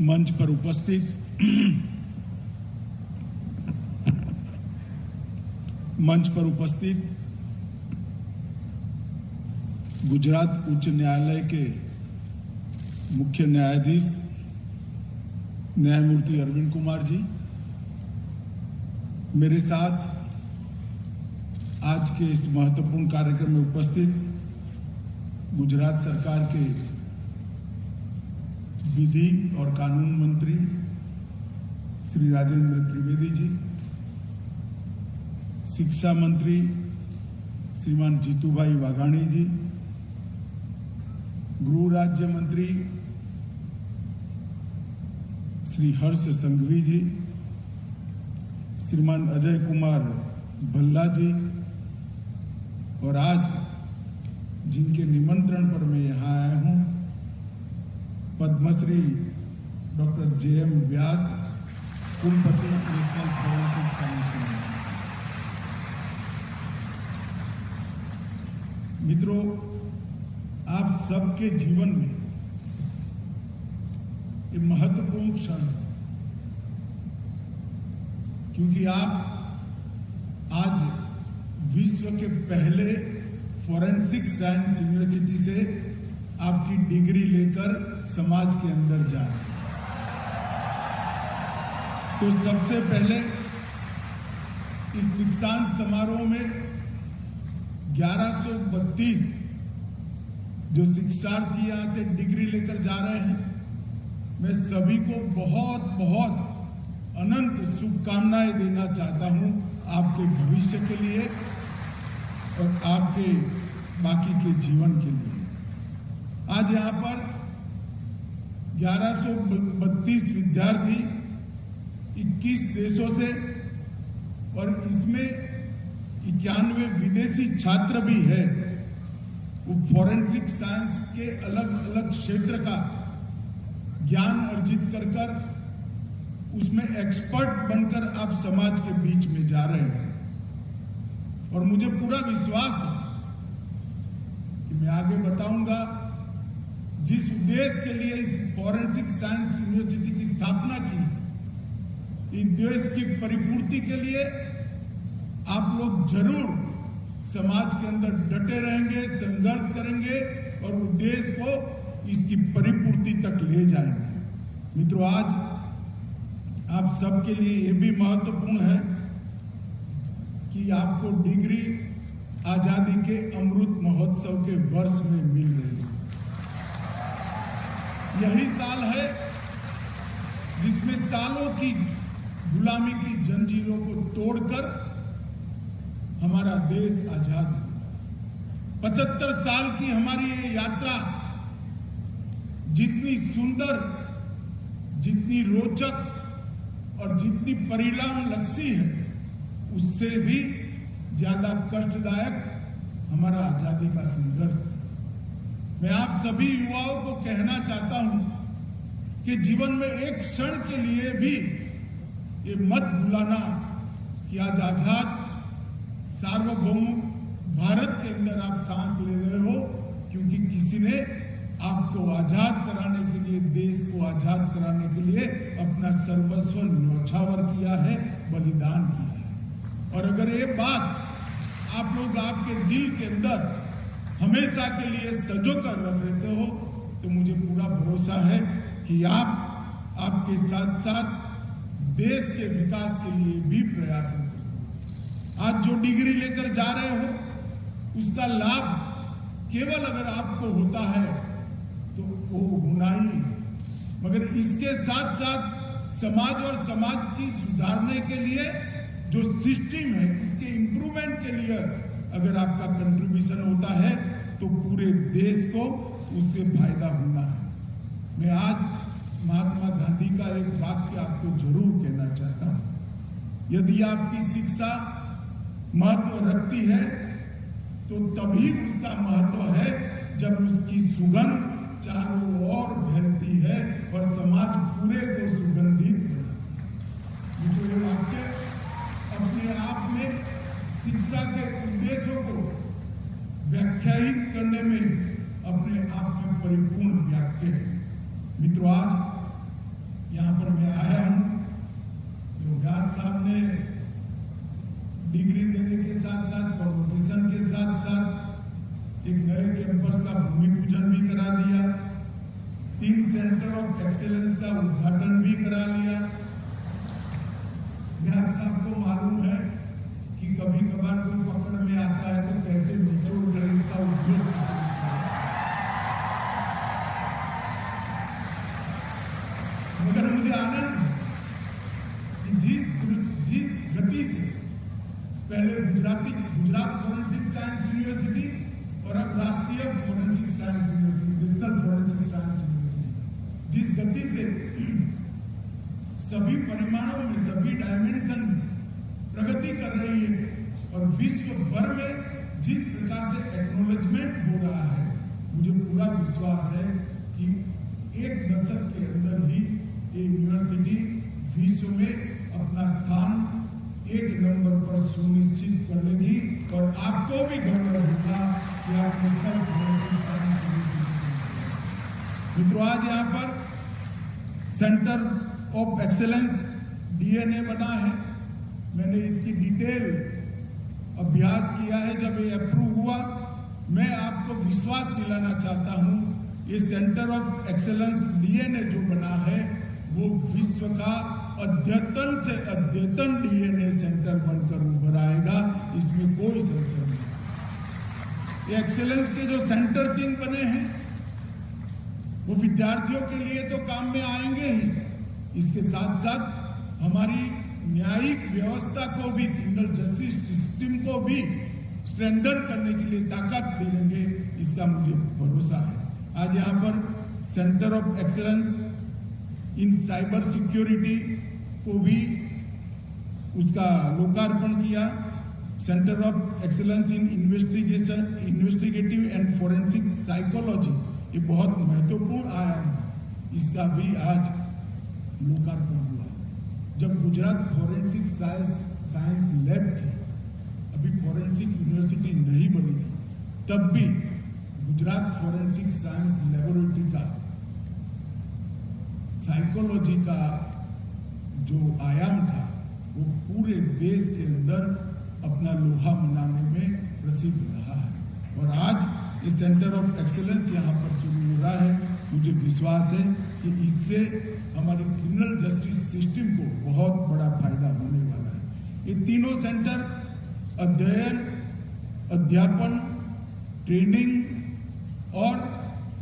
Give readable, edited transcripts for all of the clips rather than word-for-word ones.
मंच पर उपस्थित गुजरात उच्च न्यायालय के मुख्य न्यायाधीश न्यायमूर्ति अरविंद कुमार जी, मेरे साथ आज के इस महत्वपूर्ण कार्यक्रम में उपस्थित गुजरात सरकार के विधि और कानून मंत्री श्री राजेंद्र त्रिवेदी जी, शिक्षा मंत्री श्रीमान जीतूभाई वाघाणी जी, गृह राज्य मंत्री श्री हर्ष संघवी जी, श्रीमान अजय कुमार भल्ला जी, और आज जिनके निमंत्रण पर मैं यहाँ आया हूँ, पद्मश्री डॉक्टर JM व्यास, कुलपति नेशनल फोरेंसिक साइंस। मित्रों, आप सबके जीवन में ये महत्वपूर्ण क्षण है, क्योंकि आप आज विश्व के पहले फोरेंसिक साइंस यूनिवर्सिटी से आपकी डिग्री लेकर समाज के अंदर जाए। तो सबसे पहले इस दीक्षांत समारोह में 1132 जो शिक्षार्थी यहां से डिग्री लेकर जा रहे हैं, मैं सभी को बहुत बहुत अनंत शुभकामनाएं देना चाहता हूं आपके भविष्य के लिए और आपके बाकी के जीवन के लिए। आज यहाँ पर 1132 विद्यार्थी 21 देशों से और इसमें 91 विदेशी छात्र भी है। वो फोरेंसिक साइंस के अलग अलग क्षेत्र का ज्ञान अर्जित कर उसमें एक्सपर्ट बनकर आप समाज के बीच में जा रहे हैं। और मुझे पूरा विश्वास है कि मैं आगे बताऊंगा, जिस उद्देश्य के लिए इस फोरेंसिक साइंस यूनिवर्सिटी की स्थापना की, इस देश की परिपूर्ति के लिए आप लोग जरूर समाज के अंदर डटे रहेंगे, संघर्ष करेंगे और उद्देश्य को इसकी परिपूर्ति तक ले जाएंगे। मित्रों, आज आप सबके लिए यह भी महत्वपूर्ण है कि आपको डिग्री आजादी के अमृत महोत्सव के वर्ष में मिल रही है। यही साल है जिसमें सालों की गुलामी की जंजीरों को तोड़कर हमारा देश आजाद हुआ। 75 साल की हमारी ये यात्रा जितनी सुंदर, जितनी रोचक और जितनी परिणाम लक्ष्य है, उससे भी ज्यादा कष्टदायक हमारा आजादी का संघर्ष। मैं आप सभी युवाओं को कहना चाहता हूं कि जीवन में एक क्षण के लिए भी ये मत भूलना कि आज आजाद सार्वभौम भारत के अंदर आप सांस ले रहे हो, क्योंकि किसी ने आपको आजाद कराने के लिए, देश को आजाद कराने के लिए अपना सर्वस्व न्यौछावर किया है, बलिदान किया है। और अगर ये बात आप लोग आपके दिल के अंदर हमेशा के लिए सजो कर रख लेते हो, तो मुझे पूरा भरोसा है कि आप आपके साथ साथ देश के विकास के लिए भी प्रयास करें। आज जो डिग्री लेकर जा रहे हो, उसका लाभ केवल अगर आपको होता है तो वो होना ही, मगर इसके साथ साथ समाज और समाज की सुधारने के लिए जो सिस्टम है, इसके इंप्रूवमेंट के लिए अगर आपका कंट्रीब्यूशन होता है तो पूरे देश को उससे फायदा होना है। मैं आज महात्मा गांधी का एक वाक्य आपको जरूर कहना चाहता हूं। यदि आपकी शिक्षा महत्व रखती है तो तभी उसका महत्व है जब उसकी सुगंध चारों ओर फैलती है और समाज पूरे को सुगंधित करती है। ये वाक्य अपने आप में शिक्षा के उद्देश्यों को व्याख्यायित करने में अपने आप में परिपूर्ण वाक्य है। मित्रों, आज सेंटर ऑफ एक्सीलेंस का उद्घाटन भी करा लिया। न्याज साहब को मालूम है कि कभी कभार कोई पकड़ में आता है तो कैसे निचोड़ कर इसका उपयोग करता है। मगर मुझे आनंद कि जिस गति से पहले गुजरात फॉरेंसिक साइंस यूनिवर्सिटी और अब राष्ट्रीय forensic science university, national forensic science university, जिस गति से सभी परिमाणों में, सभी डायमेंशन में प्रगति कर रही है और विश्व भर में जिस प्रकार से एक्नॉलेजमेंट हो रहा है, मुझे पूरा विश्वास है कि एक दशक के अंदर ही ये यूनिवर्सिटी विश्व में अपना स्थान एक नंबर पर सुनिश्चित कर लेगी और आपको भी गर्व होगा कि आप नेशनल फॉरेंसिक साइंस यूनिवर्सिटी। मित्रों, आज यहाँ पर सेंटर ऑफ एक्सेलेंस डीएनए बना है। मैंने इसकी डिटेल अभ्यास किया है। जब ये अप्रूव हुआ, मैं आपको विश्वास दिलाना चाहता हूं, ये सेंटर ऑफ एक्सेलेंस डीएनए जो बना है वो विश्व का अद्यतन से अद्यतन डीएनए सेंटर बनकर उभर आएगा, इसमें कोई संशय नहीं। ये एक्सेलेंस के जो सेंटर 3 बने हैं वो विद्यार्थियों के लिए तो काम में आएंगे ही, इसके साथ साथ हमारी न्यायिक व्यवस्था को भी, क्रिमिनल जस्टिस सिस्टम को भी स्ट्रेंथन करने के लिए ताकत देंगे, इसका मुझे भरोसा है। आज यहाँ पर centre of excellence in cyber security को भी उसका लोकार्पण किया। Centre of excellence in investigative and forensic psychology, ये बहुत महत्वपूर्ण आयाम है, इसका भी आज लोकार्पण हुआ। जब गुजरात फॉरेंसिक साइंस लैब थी, अभी फॉरेंसिक यूनिवर्सिटी नहीं बनी थी, तब भी गुजरात फॉरेंसिक साइंस लेबोरेटरी का साइकोलॉजी का जो आयाम था वो पूरे देश के अंदर अपना लोहा मनाने में प्रसिद्ध रहा है। और आज ये सेंटर ऑफ एक्सेलेंस यहाँ पर शुरू हो रहा है। मुझे विश्वास है कि इससे हमारे क्रिमिनल जस्टिस सिस्टम को बहुत बड़ा फायदा होने वाला है। ये तीनों सेंटर अध्ययन, अध्यापन, ट्रेनिंग और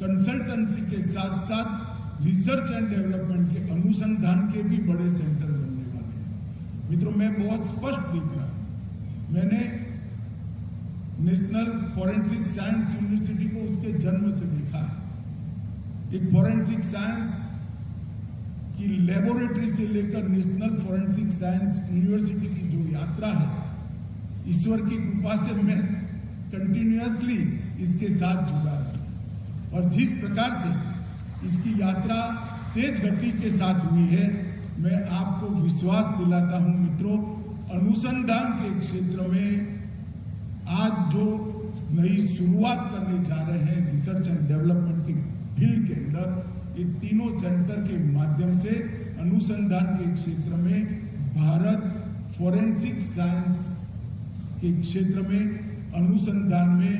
कंसल्टेंसी के साथ साथ रिसर्च एंड डेवलपमेंट के अनुसंधान के भी बड़े सेंटर बनने वाले हैं। मित्रों, मैं बहुत स्पष्ट दिख रहा हूं, मैंने नेशनल फॉरेंसिक साइंस यूनिवर्सिटी को उसके जन्म से देखा है। एक फॉरेंसिक साइंस की लेबोरेटरी से लेकर नेशनल फॉरेंसिक साइंस यूनिवर्सिटी की जो यात्रा है, ईश्वर की कृपा से मैं कंटिन्यूअसली इसके साथ जुड़ा है और जिस प्रकार से इसकी यात्रा तेज गति के साथ हुई है, मैं आपको विश्वास दिलाता हूं मित्रों, अनुसंधान के क्षेत्र में आज जो नई शुरुआत करने जा रहे हैं रिसर्च एंड डेवलपमेंट के फील्ड के अंदर, ये तीनों सेंटर के माध्यम से अनुसंधान के क्षेत्र में भारत फॉरेंसिक साइंस के क्षेत्र में अनुसंधान में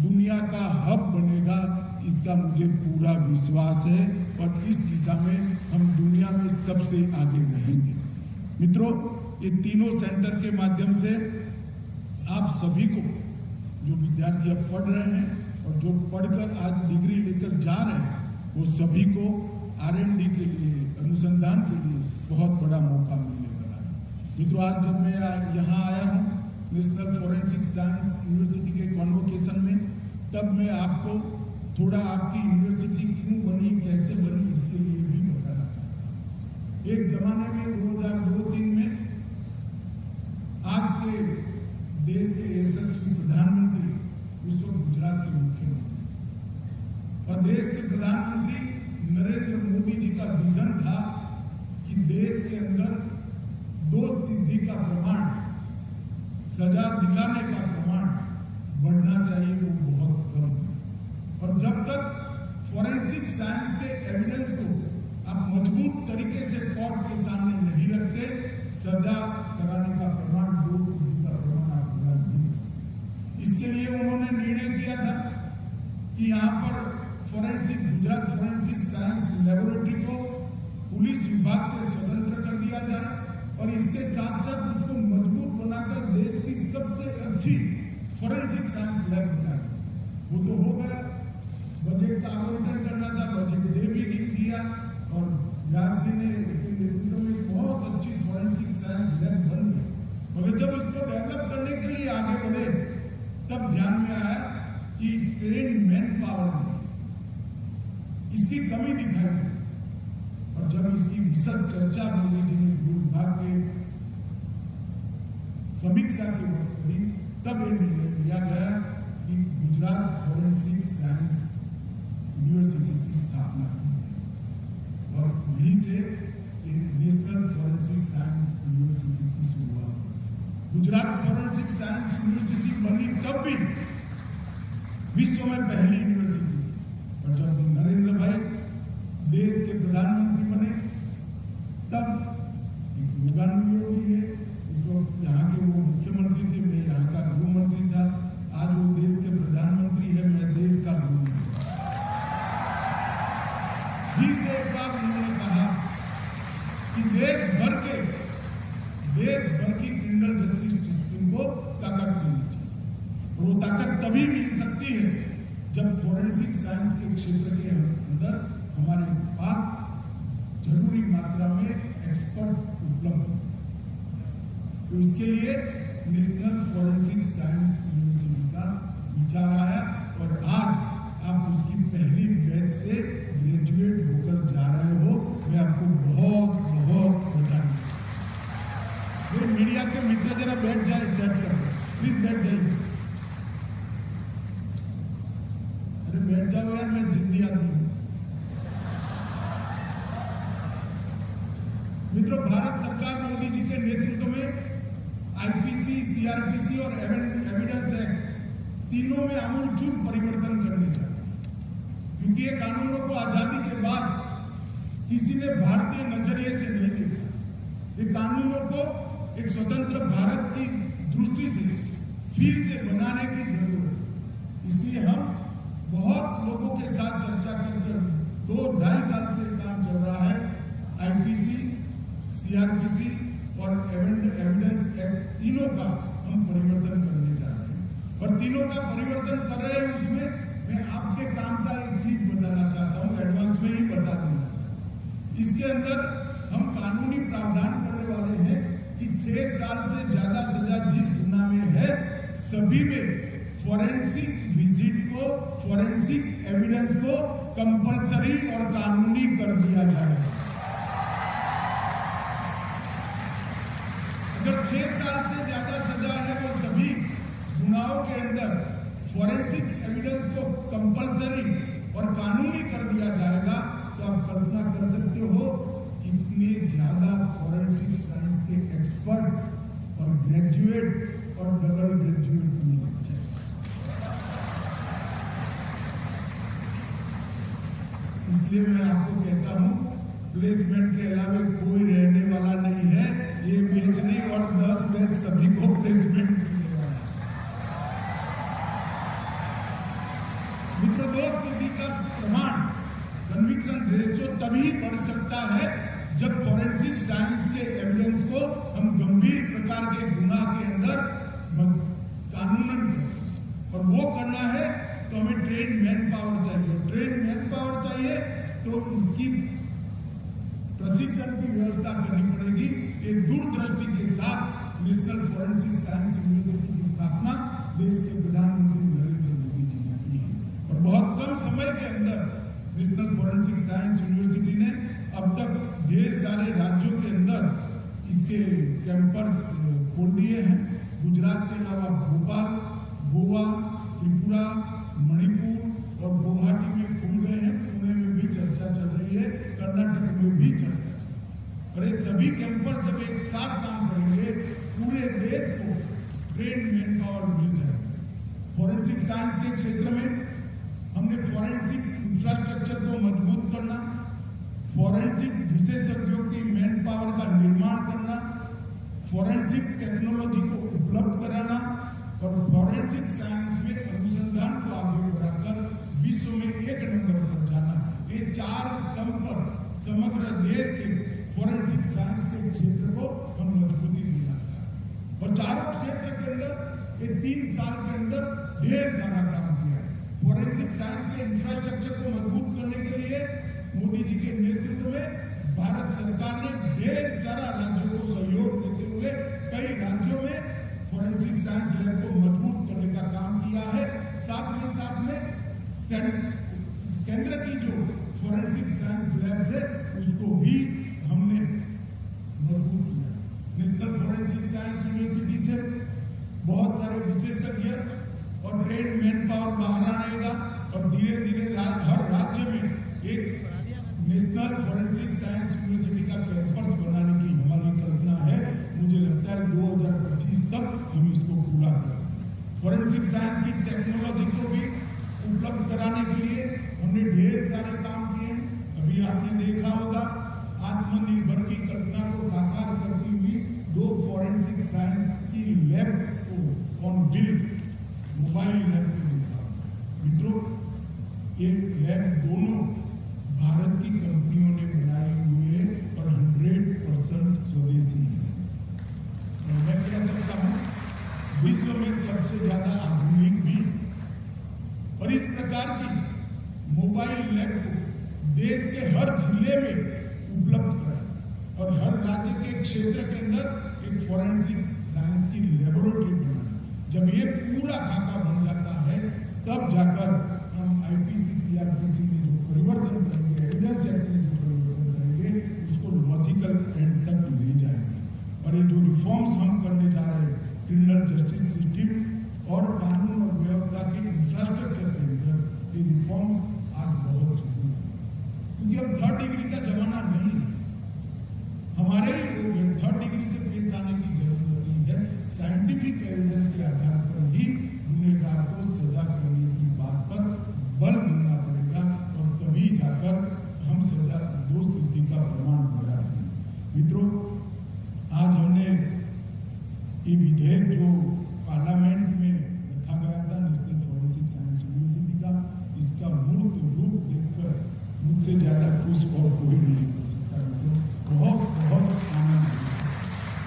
दुनिया का हब बनेगा, इसका मुझे पूरा विश्वास है और इस दिशा में हम दुनिया में सबसे आगे रहेंगे। मित्रों, ये तीनों सेंटर के माध्यम से आप सभी को, जो विद्यार्थी अब पढ़ रहे हैं और जो पढ़कर आज डिग्री लेकर जा रहे हैं, वो सभी को R&D के लिए, अनुसंधान के लिए बहुत बड़ा मौका मिलने वाला है। मित्रों, आज जब मैं यहाँ आया हूँ नेशनल फॉरेंसिक साइंस यूनिवर्सिटी के कॉन्वोकेशन में, तब मैं आपको थोड़ा आपकी यूनिवर्सिटी क्यों बनी, कैसे बनी, इसके लिए भी बताना चाहता हूँ। एक जमाने में 2002-3 में आज के देश के यशस्वी प्रधानमंत्री, उस वक्त गुजरात के मुख्यमंत्री और देश के प्रधानमंत्री नरेंद्र मोदी जी का विजन था कि देश के अंदर दोष सिद्धि का प्रमाण, सजा दिलाने का प्रमाण बढ़ना चाहिए, वो बहुत कम है। और जब तक फॉरेंसिक साइंस के एविडेंस को आप मजबूत तरीके से कोर्ट के सामने नहीं रखते, सजा कराने का प्रमाण, दोष सिद्धि का प्रमाण आप बना नहीं सकते। इसके लिए उन्होंने निर्णय किया था कि यहाँ पर गुजरात फॉरेंसिक साइंस लेबोरेटरी को पुलिस विभाग से स्वतंत्र कर दिया जाए और इसके साथ साथ उसको मजबूत बनाकर देश की सबसे अच्छी फॉरेंसिक साइंस लैब बनाए। वो तो हो गया, बजट का आवंटन करना था, बजट दे भी दिया और व्यास जी ने नेतृत्व में बहुत अच्छी फॉरेंसिक साइंस लैब बन गई। मगर जब इसको डेवलप करने के लिए आगे बढ़े तब ध्यान में आया कि ट्रेन मैन पावर नहीं, इसकी कमी दिखाई दी और जब इसकी विशद चर्चा मोदी जी ने गृह विभाग के समीक्षा के वक्त हुई तब ये निर्णय लिया गया कि गुजरात फॉरेंसिक साइंस यूनिवर्सिटी की स्थापना की और यहीं से नेशनल फॉरेंसिक साइंस यूनिवर्सिटी की शुरुआत हुई। गुजरात फॉरेंसिक साइंस यूनिवर्सिटी बनी तब भी विश्व में पहली यूनिवर्सिटी और जब नरेंद्र भाई देश के प्रधानमंत्री बने तब एक योगानुयोगी है, उस वक्त यहाँ के वो मुख्यमंत्री थे, मैं यहाँ का गृह मंत्री था, आज वो देश के प्रधानमंत्री है, मैं देश का गृह मंत्री। जी से एक बार उन्होंने कहा कि देश भर की क्रिमिनल जस्टिस सिस्टम को ताकत मिलनी चाहिए और वो ताकत तभी मिल सकती है जब फॉरेंसिक साइंस के क्षेत्र के अंदर हमारे पास जरूरी मात्रा में एक्सपर्ट्स उपलब्ध हैं। तो इसके लिए नेशनल फॉरेंसिक साइंस यूनिवर्सिटी का विचार आया और आज आप उसकी पहली बैच से ग्रेजुएट होकर जा रहे हो। मैं आपको बहुत बहुत बधाई। मीडिया के मित्र जरा बैठ जाए, सेट कर प्लीज बैठ जाइए। बैठ जाओ यार, मैं जिंदी आदमी हूं। मित्रों, भारत सरकार मोदी जी के नेतृत्व में आईपीसी, सीआरपीसी और एविडेंस एक्ट तीनों में आमूलचूल परिवर्तन करने जा रहे हैं, क्योंकि ये कानूनों को आजादी के बाद किसी ने भारतीय नजरिए से नहीं देखा। ये कानूनों को एक स्वतंत्र भारत की दृष्टि से फिर से बनाने की जरूरत है। इसलिए हम बहुत लोगों के साथ चर्चा कर 2-2.5 साल से काम चल रहा है। आईपीसी, सीआरपीसी और एविडेंस एक्ट तीनों का हम परिवर्तन करने जा रहे हैं और तीनों का परिवर्तन कर रहे हैं। उसमें मैं आपके काम का एक चीज बताना चाहता हूं, एडवांस में ही बता देना चाहता हूं। इसके अंदर हम कानूनी प्रावधान करने वाले हैं कि 6 साल से ज्यादा सजा जिस गुना में है सभी में फॉरेंसिक विजिट को, फॉरेंसिक एविडेंस को कंपलसरी और कानूनी कर दिया जाए। अगर 6 साल से ज्यादा सजा है वो सभी गुनाहों के अंदर फॉरेंसिक एविडेंस को कंपलसरी और कानूनी कर दिया जाएगा तो आप कल्पना कर सकते हो कितने ज्यादा फॉरेंसिक साइंस के एक्सपर्ट और ग्रेजुएट और डबल ग्रेजुएट मिल जाए। इसलिए मैं आपको कहता हूं, प्लेसमेंट के अलावा कोई रहने वाला नहीं है। ये बेचने और 10 बैच सभी को प्लेसमेंट मिलने वाला है। मित्रों, दोस्ती का प्रमाण, कन्विक्शन रेशियो तभी बढ़ सकता है जब फॉरेंसिक साइंस के एविडेंस को हम गंभीर प्रकार के गुनाह के अंदर कानूनन करें और वो करना है तो हमें ट्रेन मैन पावर चाहिए। ट्रेन मैन पावर चाहिए तो उसकी प्रशिक्षण की व्यवस्था करनी पड़ेगी। एक दूरदृष्टि के साथ नेशनल फॉरेंसिक साइंस यूनिवर्सिटी की स्थापना देश के प्रधानमंत्री नरेंद्र मोदी जी ने की है और बहुत कम समय के अंदर नेशनल फॉरेंसिक साइंस यूनिवर्सिटी ने अब तक ढेर सारे राज्यों के अंदर इसके कैंपस खोल दिए हैं। गुजरात के अलावा भोपाल, गोवा, त्रिपुरा, मणिपुर और गुवाहाटी में खुल गए हैं। पुणे में भी चर्चा चल रही है, कर्नाटक में भी चर्चा। और ये सभी कैंपस जब एक साथ काम करेंगे पूरे देश को ट्रेन मैन पावर मिल जाएगा। फॉरेंसिक साइंस के क्षेत्र में हमने फॉरेंसिक इंफ्रास्ट्रक्चर को मजबूत करना, फॉरेंसिक विशेषज्ञों की मैन पावर का निर्माण करना, फॉरेंसिक टेक्नोलॉजी को उपलब्ध कराना और फॉरेंसिक साइंस में अनुसंधान को आगे बढ़ाकर विश्व में 1 नंबर स्तंभ पर समग्र देश के फोरेंसिक साइंस के क्षेत्र को हम मजबूती देना चाहते हैं। और चारों क्षेत्र के अंदर ये 3 साल के अंदर ढेर सारा काम किया है। फोरेंसिक साइंस के इंफ्रास्ट्रक्चर को मजबूत करने के लिए मोदी जी के नेतृत्व में भारत सरकार ने ढेर सारा राज्यों को सहयोग देते हुए कई राज्यों में फोरेंसिक साइंस लैब को मजबूत करने का काम किया है। साथ में केंद्र की जो फोरेंसिक साइंस लैब है उसको भी हमने मजबूत किया। नेशनल फोरेंसिक साइंस यूनिवर्सिटी से बहुत सारे विशेषज्ञ और ट्रेन मैन पावर बाहर आएगा और धीरे धीरे हर राज्य में एक नेशनल फोरेंसिक साइंस यूनिवर्सिटी का कैंपस बनाने की हमारी कल्पना है। मुझे लगता है 2025 तक हम इसको पूरा करेंगे। फोरेंसिक साइंस की टेक्नोलॉजी को भी उपलब्ध कराने के लिए हमने ढेर सारे काम किए हैं। अभी आपने देखा होगा आत्मनिर्भर की कल्पना को साकार करती हुई 2 फोरेंसिक साइंस की लैब को ऑन व्हील मोबाइल लैब को देखा। मित्रों, ये लैब दोनों भारत की कंपनियों ने बनाई हुई है और 100% स्वदेशी है। और मैं कह सकता हूं विश्व में सबसे ज्यादा आधुनिक भी। और इस प्रकार की मोबाइल लैब को देश के हर जिले में उपलब्ध कराएं और हर राज्य के क्षेत्र के अंदर एक फोरेंसिक साइंस की लेबोरेटरी बनाएं। जब ये पूरा खाका बन जाता है तब जाकर हम आईपीसी सीआरपीसी में जो परिवर्तन करेंगे, एविडेंस एक्ट में जो परिवर्तन करेंगे, उसको लॉजिकल एंड तक ले जाएंगे। और ये जो रिफॉर्म्स हम करने जा रहे हैं क्रिमिनल जस्टिस सिस्टम और कानून और व्यवस्था के इंफ्रास्ट्रक्चर के अंदर, ये रिफॉर्म आज बहुत जरूरी है। क्योंकि अब 3rd डिग्री का जमाना नहीं है। हमारे ही लोग 3rd डिग्री से पेश आने की जरूरत नहीं है। साइंटिफिक एविडेंस के आधार पर ही गुनहगार को सजा करने की बात पर बल देना पड़ेगा और तभी जाकर हम सजा दोष सिद्धि का प्रमाण बना देंगे। मित्रों, आज हमने ये विधेयक जो पार्लियामेंट में रखा गया था नेशनल फोरेंसिक साइंस यूनिवर्सिटी का, इसका मूर्त रूप देखकर मुझसे ज्यादा खुश और कोई नहीं हो सकता। बहुत बहुत आनंद है।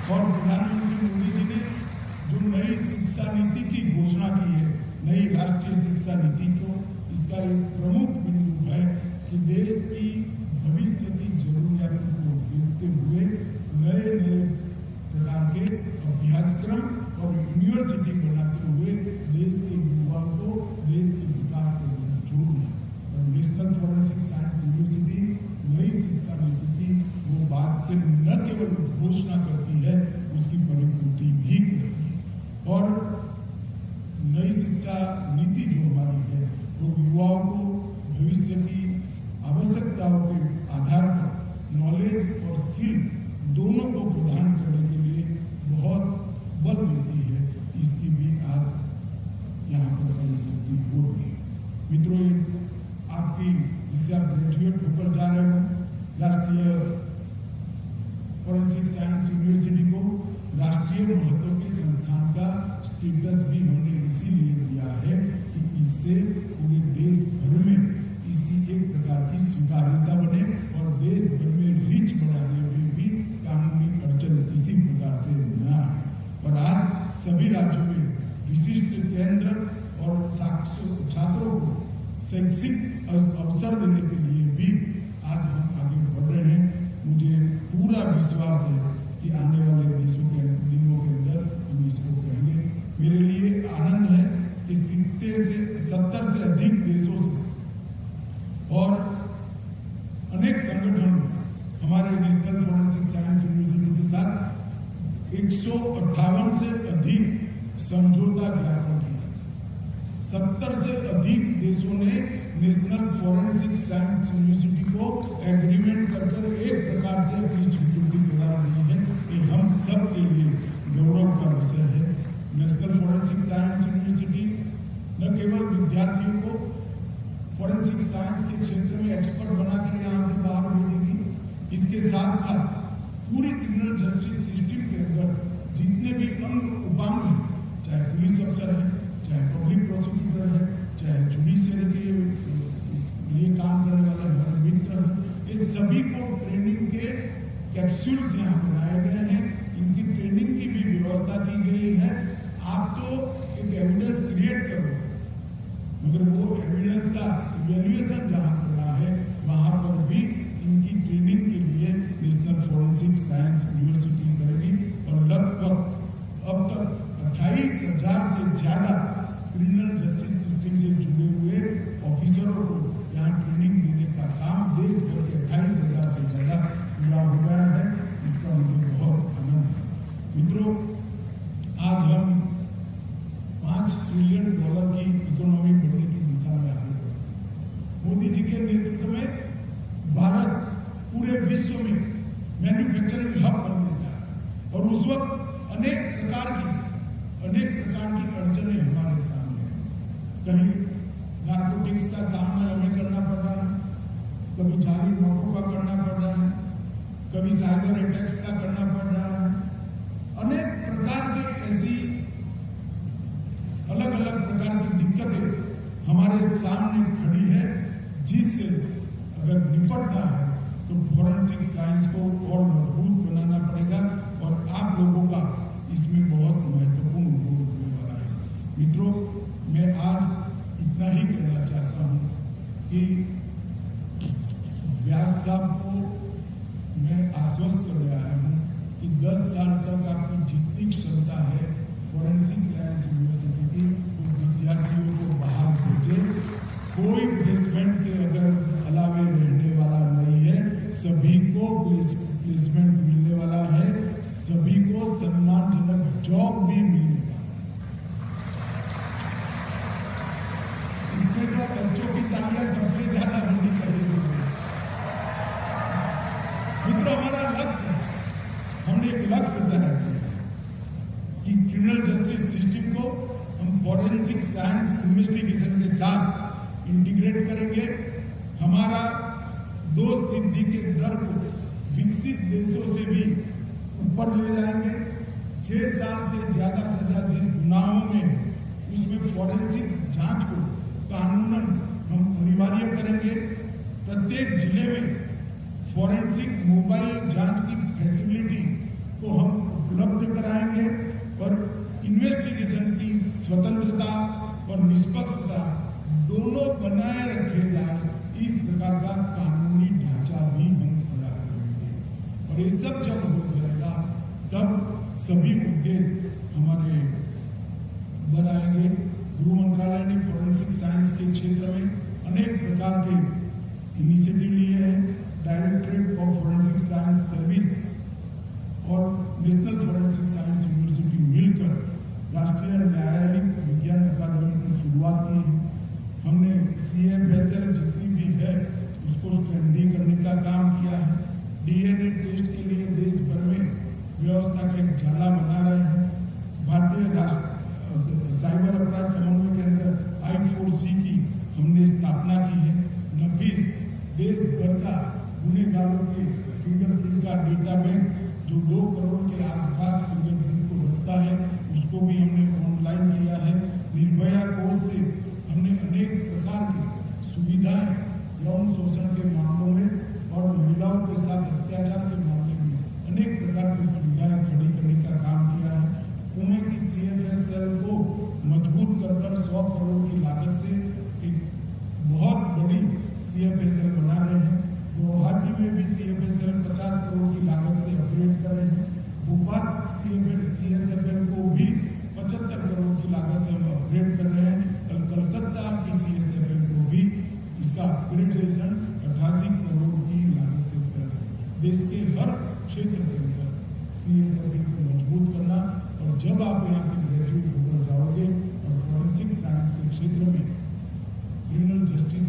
और प्रधानमंत्री मोदी जी ने जो नई शिक्षा नीति की घोषणा की है, नई राष्ट्रीय शिक्षा नीति को, इसका एक प्रमुख बिंदु है कि देश की भविष्य की जरूरियातों को देखते हुए नए प्रकार के अभ्यासक्रम और यूनिवर्सिटी बनाते हुए देश के युवाओं को देश के विकास के लिए जोड़ना। और नेशनल फोरेंसिक साइंस यूनिवर्सिटी नई शिक्षा नीति की वो बात के न केवल घोषणा करती है, उसकी परिपूर्ति भी करती है। और नई शिक्षा नीति जो हमारी है वो युवाओं को भविष्य की आवश्यकताओं के आधार पर नॉलेज और स्किल दोनों को प्रदान करने के लिए बहुत बल देती है। इसकी भी आज यहाँ पर परिस्थिति हो रही है। मित्रों, आपकी जिससे आप ग्रेजुएट होकर जा रहे हो, राष्ट्रीय फोरेंसिक साइंस यूनिवर्सिटी को राष्ट्रीय महत्व के संस्थान का स्टेटस भी हमने इसीलिए दिया है कि इससे पूरे देश भर में इसी एक प्रकार की स्वीकार्यता बने और देश भर में रीच बढ़ाने में भी कानूनी अड़चन इसी प्रकार से न आए। और आज सभी राज्यों में विशिष्ट केंद्र और छात्रों को शैक्षिक अवसर देने के लिए भी आज हम आगे बढ़ रहे हैं। मुझे पूरा विश्वास है कि आने वाले दिनों के अंदर हम इसको करेंगे। मेरे लिए आनंद है कि 70 से अधिक देशों से और अनेक संगठन हमारे नेशनल फोरेंसिक साइंस यूनिवर्सिटी के साथ 158 से अधिक समझौता ज्ञापन किया। 70 से अधिक देशों ने नेशनल फोरेंसिक साइंस यूनिवर्सिटी को एग्रीमेंट कर एक प्रकार से अपनी स्वीकृति प्रदान की है। ये हम सब के लिए गौरव का विषय है। नेशनल फोरेंसिक साइंस यूनिवर्सिटी न केवल विद्यार्थियों को फोरेंसिक साइंस के क्षेत्र में एक्सपर्ट बनाकर यहाँ से बाहर भेजेगी, इसके साथ साथ पूरी क्रिमिनल जस्टिस सिस्टम के अंदर जितने भी अंग उपांग हैं, चाहे पुलिस अफसर है, चाहे पब्लिक प्रोसिक्यूटर है, चाहे जुडिशियरी के लिए काम करने वाले हमारे मित्र हैं, वक्त अनेक प्रकार की अड़चने हमारे सामने हैं। कहीं नार्कोटिक्स का सामना हमें करना पड़ रहा है, कभी जाली नोटों का करना पड़ रहा है, कभी साइबर अटैक्स का करना पड़ रहा है। अनेक प्रकार की ऐसी अलग अलग प्रकार की दिक्कतें हमारे सामने खड़ी है, जिससे अगर निपटना है तो फॉरेंसिक साइंस को और मजबूत बनाना पड़ेगा और आप लोगों का इसमें बहुत महत्वपूर्ण रोल होने वाला है। मित्रों, मैं आज इतना ही कहना चाहता हूं कि व्यास साहब को मैं आश्वस्त कर रहा हूं कि 10 साल तक आपकी जितनी क्षमता है फॉरेंसिक साइंस यूनिवर्सिटी की, वो विद्यार्थियों को बाहर भेजे। कोई प्लेसमेंट के अगर अलावे रहने वाला नहीं है, सभी को प्लेसमेंट मिलने वाला है, सभी को सम्मानजनक जॉब भी मिलेगा। इसमें तो बच्चों की तालियां सबसे ज्यादा होनी चाहिए। मित्रों, हमारा लक्ष्य है, हमने एक लक्ष्य तय किया कि क्रिमिनल जस्टिस सिस्टम को हम फॉरेंसिक साइंस इन्वेस्टिगेशन के साथ इंटीग्रेट करेंगे। हमारा दोष सिद्धि के दर को विकसित देशों से भी ऊपर ले जाएंगे। 6 साल से ज्यादा सजा जिस गुनाहों में, उसमें फॉरेंसिक जांच को कानूनन हम अनिवार्य करेंगे। प्रत्येक जिले में फॉरेंसिक मोबाइल जांच की फैसिलिटी को हम उपलब्ध कराएंगे और इन्वेस्टिगेशन की स्वतंत्रता और निष्पक्षता दोनों बनाए रखे जाए, इस प्रकार का कानूनी ढांचा भी हम खड़ा करेंगे। और ये सब जब हो जाएगा तब सभी उद्देश्य हमारे बनाएंगे। गृह मंत्रालय ने फॉरेंसिक साइंस के क्षेत्र में अनेक प्रकार के इनिशिएटिव लिए हैं। Directorate of forensic science service और नेशनल फॉरेंसिक साइंस यूनिवर्सिटी मिलकर राष्ट्रीय न्यायालयिक विज्ञान अकादमी की शुरुआत की है। हमने CFSL जितनी भी है उसको स्ट्रेंथनिंग करने का काम किया है। DNA टेस्ट के लिए देश भर में व्यवस्था का एक जाला बना रहे हैं। भारतीय साइबर अपराध समन्वय केंद्र I4C की हमने स्थापना की है। नफीस देश भर का गुनेगारों के फिंगरप्रिंट का डेटा बैंक जो 2 करोड़ के आसपास फिंगरप्रिंट को रखता है, उसको भी हमने ऑनलाइन किया है। निर्भया कोष से हमने अनेक प्रकार की सुविधाएं यौन शोषण के मामलों में और महिलाओं के साथ अत्याचार के मामले में अनेक प्रकार की सुविधाएं खड़ी करने का काम किया है। पुणे की CFSL को मजबूत कर 100 करोड़ की लागत से एक बहुत बड़ी CFSL बना रहे हैं। गुवाहाटी में भी CFSL 50 करोड़ की लागत से अपग्रेड कर रहे हैं। भोपाल CFSL को भी 75 करोड़ की लागत से हम अपग्रेड कर रहे हैं। कलकत्ता की CFSL को भी इसका अपग्रेडेशन 88 करोड़ की लागत से कर रहे हैं। देश के हर क्षेत्र के अंदर CFSL को मजबूत करना, और जब आप यहाँ से ग्रेजुएट होकर जाओगे और फॉरेंसिक साइंस के क्षेत्र में क्रिमिनल जस्टिस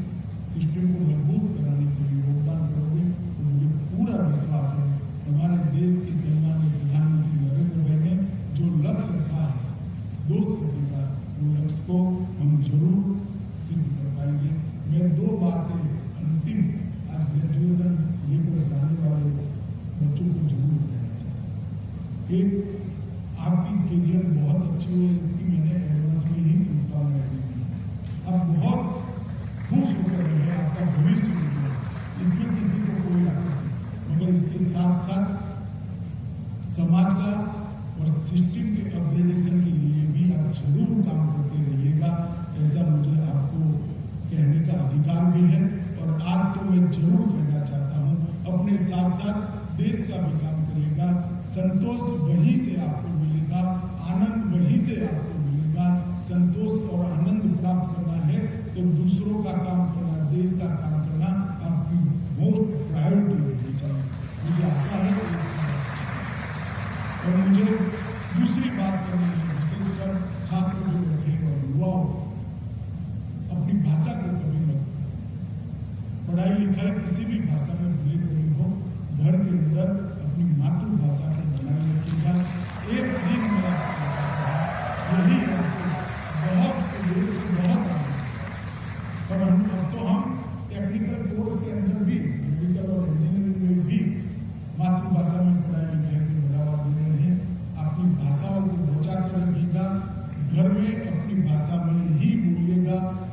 सिस्टम को मजबूत कराने के लिए योगदान करोगे, तो मुझे पूरा विश्वास है हमारे देश के सम्मानीय प्रधानमंत्री नरेंद्र भाई ने जो लक्ष्य रखा है 2 सिद्धि का, वो लक्ष्य को हम जरूर सिद्ध कर पाएंगे। मैं 2 बातें अंतिम आज ग्रेजुएशन लेकर जाने वाले बच्चों को जरूर कहना चाहता हूँ। एक, आपकी करियर बहुत अच्छी है, इसकी मैंने एडवांस में ही शुभकामनाएं दी थी। आप बहुत खुश होकर रहे, आपका भविष्य है, इसमें किसी को कोई आता नहीं, मगर इसके साथ साथ समाज का और सिस्टम के अपग्रेडेशन के लिए भी आप जरूर काम करते रहिएगा, ऐसा मुझे आपको कहने का अधिकार भी है। और आज तो मैं जरूर कहना चाहता हूँ, अपने साथ साथ देश का भी काम करिएगा। संतोष वहीं से आपको मिलेगा, आनंद वहीं से आपको मिलेगा। संतोष और आनंद प्राप्त करना है तो दूसरों का काम करना, देश का काम करना आपकी मोस्ट प्रायोरिटी होनी चाहिए, मुझे आशा है। और मुझे दूसरी बात करनी है, विशेषकर छात्र जो बैठे और युवाओं, अपनी भाषा को कभी मत, पढ़ाई लिखाई किसी भी भाषा में भले नहीं हो, घर के अंदर अपनी मातृभाषा को बनाए रखिएगा। बचाकर रखिएगा, घर में अपनी भाषा में ही बोलिएगा।